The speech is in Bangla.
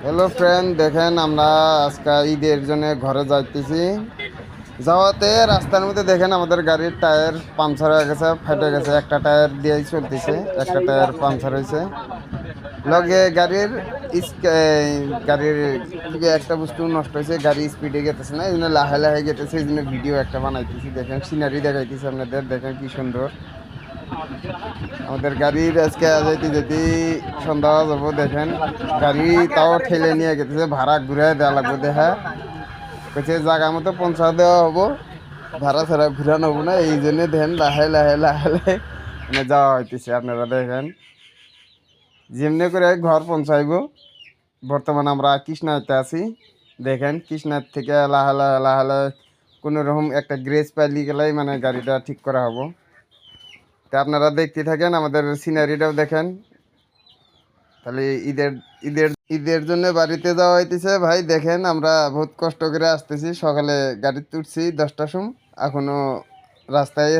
হ্যালো ফ্রেন্ড, দেখেন আমরা আজকে ঈদের জন্য ঘরে যাইতেছি। যাওয়াতে রাস্তার মধ্যে দেখেন আমাদের গাড়ির টায়ার পাংচার হয়ে গেছে, ফেটে গেছে। একটা টায়ার দিয়েই চলতেছে, একটা টায়ার পাংচার হয়েছে। লগে গাড়ির কি একটা বস্তু নষ্ট হয়েছে, গাড়ি স্পিডে গেতেছে না, এই জন্য লাহে লাহে গেতেছে। এই জন্য ভিডিও একটা বানাইতেছি, দেখেন সিনারি দেখাইতেছি আপনাদের, দেখেন কি সুন্দর আমাদের গাড়ির। আজকে যাইতে যেতে সন্ধ্যা যাবো, দেখেন গাড়ি তাও ঠেলে নিয়ে গেতেছে, ভাড়া ঘুরে দেওয়া লাগবে। দেখা কইছে জায়গা মতো পৌঁছা দেওয়া হবো, ভাড়া ছাড়া ঘুরানো হবো না। এই জন্য দেখেন লাহে লাহে লাহে লাহে মানে যাওয়া হইতেছে। আপনারা দেখেন যেমনি করে ঘর পৌঁছাইব। বর্তমানে আমরা কৃষ্ণাতে আছি, দেখেন কৃষ্ণার থেকে লাহে লাহে লাহে লাহে কোনো রকম একটা গ্রেস পাইলি গেলেই মানে গাড়িটা ঠিক করা হবো। তা আপনারা দেখতে থাকেন, আমাদের সিনারিটাও দেখেন। তাহলে ঈদের ঈদের ঈদের জন্য বাড়িতে যাওয়া হইতেছে। ভাই দেখেন আমরা বহুত কষ্ট করে আসতেছি, সকালে গাড়ি তুলছি 10টার সময়, এখনো রাস্তায়